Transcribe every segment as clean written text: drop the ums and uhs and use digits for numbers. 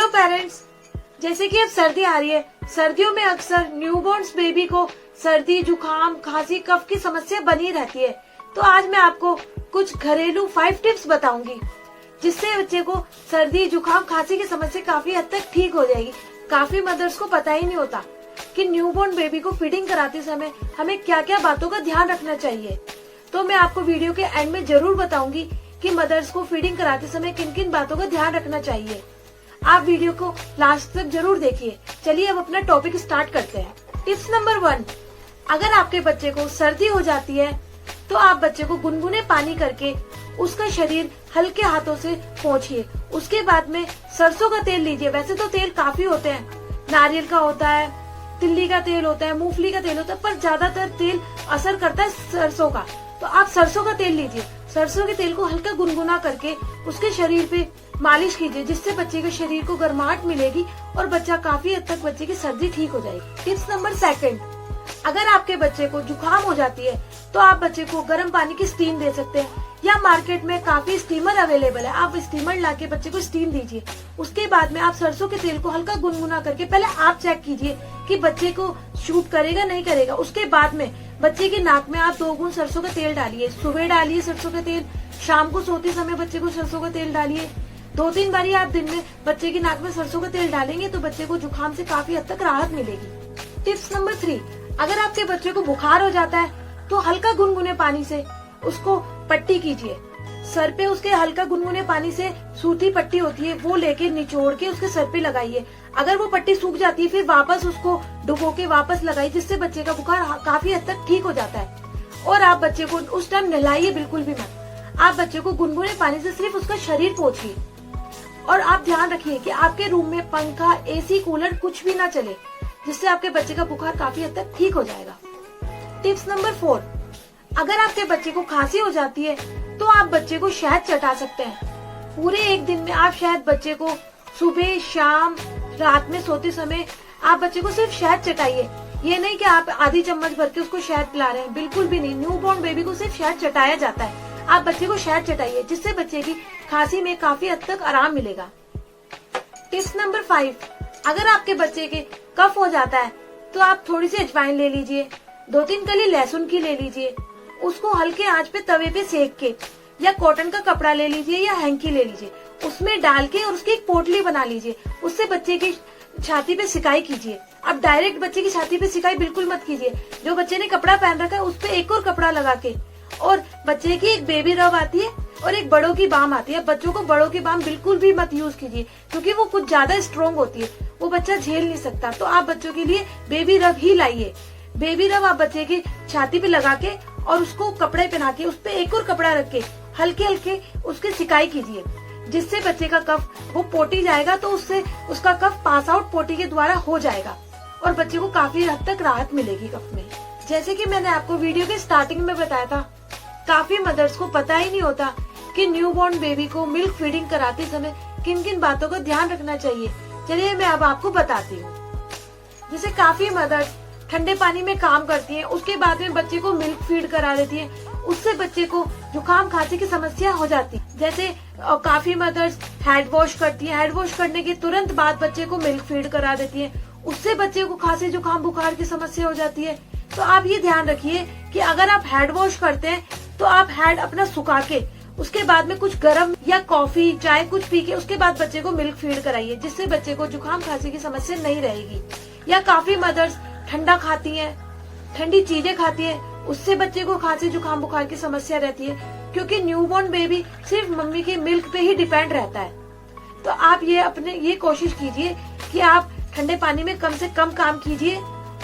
Hello parents, जैसे कि अब सर्दी आ रही है, सर्दियों में अक्सर न्यूबॉर्न्स बेबी को सर्दी, जुकाम, खांसी, कफ की समस्या बनी रहती है। तो आज मैं आपको कुछ घरेलू 5 टिप्स बताऊंगी जिससे बच्चे को सर्दी, जुकाम, खांसी की समस्या काफी हद तक ठीक हो जाएगी। काफी मदर्स को पता ही नहीं होता कि न्यूबॉर्न बेबी को फीडिंग कराते समय हमें क्या क्या बातों का ध्यान रखना चाहिए। तो मैं आपको वीडियो के एंड में जरूर बताऊंगी कि मदर्स को फीडिंग कराते समय किन किन बातों का ध्यान रखना चाहिए। आप वीडियो को लास्ट तक जरूर देखिए। चलिए अब अपना टॉपिक स्टार्ट करते हैं। टिप्स नंबर 1, अगर आपके बच्चे को सर्दी हो जाती है तो आप बच्चे को गुनगुने पानी करके उसका शरीर हल्के हाथों से पोंछिए। उसके बाद में सरसों का तेल लीजिए। वैसे तो तेल काफी होते हैं, नारियल का होता है, तिल्ली का तेल होता है, मूंगफली का तेल होता है, पर ज्यादातर तेल असर करता है सरसों का। तो आप सरसों का तेल लीजिए। सरसों के तेल को हल्का गुनगुना करके उसके शरीर पे मालिश कीजिए, जिससे बच्चे के शरीर को गर्माहट मिलेगी और बच्चा काफी हद तक बच्चे की सर्दी ठीक हो जाएगी। टिप्स नंबर 2, अगर आपके बच्चे को जुकाम हो जाती है तो आप बच्चे को गर्म पानी की स्टीम दे सकते हैं, या मार्केट में काफी स्टीमर अवेलेबल है, आप स्टीमर लाके बच्चे को स्टीम दीजिए। उसके बाद में आप सरसों के तेल को हल्का गुनगुना करके पहले आप चेक कीजिए कि बच्चे को शूट करेगा नहीं करेगा। उसके बाद में बच्चे की नाक में आप 2 बूंद सरसों का तेल डालिए। सुबह डालिए सरसों का तेल, शाम को सोते समय बच्चे को सरसों का तेल डालिए। 2-3 बारी आप दिन में बच्चे की नाक में सरसों का तेल डालेंगे तो बच्चे को जुकाम से काफी हद तक राहत मिलेगी। टिप्स नंबर 3, अगर आपके बच्चे को बुखार हो जाता है तो हल्का गुनगुने पानी से उसको पट्टी कीजिए। सर पे उसके हल्का गुनगुने पानी से सूती पट्टी होती है, वो लेके निचोड़ के उसके सर पे लगाइए। अगर वो पट्टी सूख जाती है फिर वापस उसको डुबो के वापस लगाइए, जिससे बच्चे का बुखार काफी हद तक ठीक हो जाता है। और आप बच्चे को उस टाइम नहलाइए बिल्कुल भी मत। आप बच्चे को गुनगुने पानी से सिर्फ उसका शरीर पोंछिए। और आप ध्यान रखिए कि आपके रूम में पंखा, एसी, कूलर कुछ भी ना चले, जिससे आपके बच्चे का बुखार काफी हद तक ठीक हो जाएगा। टिप्स नंबर 4, अगर आपके बच्चे को खांसी हो जाती है तो आप बच्चे को शहद चटा सकते हैं। पूरे एक दिन में आप शहद बच्चे को सुबह, शाम, रात में सोते समय आप बच्चे को सिर्फ शहद चटाइए। ये नहीं कि आप आधी चम्मच भर के उसको शहद पिला रहे हैं, बिल्कुल भी नहीं। न्यूबॉर्न बेबी को सिर्फ शहद चटाया जाता है। आप बच्चे को शहद चटाइए, जिससे बच्चे की खांसी में काफी हद तक आराम मिलेगा। टिप्स नंबर 5, अगर आपके बच्चे के कफ हो जाता है तो आप थोड़ी सी अजवाइन ले लीजिए, 2-3 कली लहसुन की ले लीजिए, उसको हल्के आंच पे तवे पे सेक के, या कॉटन का कपड़ा ले लीजिए या हैंकी ले लीजिए, उसमें डाल के और उसकी एक पोटली बना लीजिए। उससे बच्चे की छाती पे सिकाई कीजिए। अब डायरेक्ट बच्चे की छाती पे सिकाई बिल्कुल मत कीजिए। जो बच्चे ने कपड़ा पहन रखा है उस पे एक और कपड़ा लगा के, और बच्चे की एक बेबी रब आती है और एक बड़ों की बाम आती है। बच्चों को बड़ों की बाम बिल्कुल भी मत यूज कीजिए, क्योंकि वो कुछ ज्यादा स्ट्रॉन्ग होती है, वो बच्चा झेल नहीं सकता। तो आप बच्चों के लिए बेबी रब ही लाइए। बेबी रब आप बच्चे की छाती पे लगा के और उसको कपड़े पहना के उस पे एक और कपड़ा रख के हल्के हल्के उसकी सिकाई कीजिए, जिससे बच्चे का कफ वो पोटी जाएगा, तो उससे उसका कफ पास आउट पोटी के द्वारा हो जाएगा और बच्चे को काफी हद तक राहत मिलेगी कफ में। जैसे कि मैंने आपको वीडियो के स्टार्टिंग में बताया था, काफी मदर्स को पता ही नहीं होता कि न्यूबॉर्न बेबी को मिल्क फीडिंग कराते समय किन किन बातों का ध्यान रखना चाहिए। चलिए मैं अब आपको बताती हूँ। जैसे काफी मदर्स ठंडे पानी में काम करती हैं, उसके बाद में बच्चे को मिल्क फीड करा देती हैं, उससे बच्चे को जुकाम, खांसी की समस्या हो जाती है। जैसे काफी मदर्स हैंड वॉश करती हैं, हैंड वॉश करने के तुरंत बाद बच्चे को मिल्क फीड करा देती हैं, उससे बच्चे को खांसी, जुकाम, बुखार की समस्या हो जाती है। तो आप ये ध्यान रखिए कि अगर आप हैंड वॉश करते हैं तो आप हैंड अपना सुखा के उसके बाद में कुछ गर्म या कॉफी, चाय कुछ पी के उसके बाद बच्चे को मिल्क फीड कराइए, जिससे बच्चे को जुकाम, खांसी की समस्या नहीं रहेगी। या काफी मदर्स ठंडा खाती हैं, ठंडी चीजें खाती हैं, उससे बच्चे को खांसी, जुकाम, बुखार की समस्या रहती है, क्योंकि न्यूबॉर्न बेबी सिर्फ मम्मी के मिल्क पे ही डिपेंड रहता है। तो आप ये कोशिश कीजिए कि आप ठंडे पानी में कम से कम काम कीजिए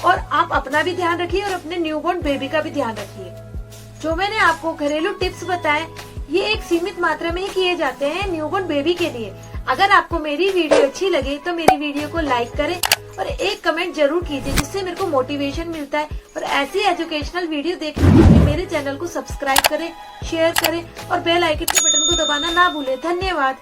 और आप अपना भी ध्यान रखिए और अपने न्यूबॉर्न बेबी का भी ध्यान रखिए। जो मैंने आपको घरेलू टिप्स बताए ये एक सीमित मात्रा में ही किए जाते हैं न्यूबॉर्न बेबी के लिए। अगर आपको मेरी वीडियो अच्छी लगे तो मेरी वीडियो को लाइक करें और एक कमेंट जरूर कीजिए, जिससे मेरे को मोटिवेशन मिलता है। और ऐसी एजुकेशनल वीडियो देखने के लिए मेरे चैनल को सब्सक्राइब करें, शेयर करें और बेल आइकन के बटन को दबाना ना भूलें। धन्यवाद।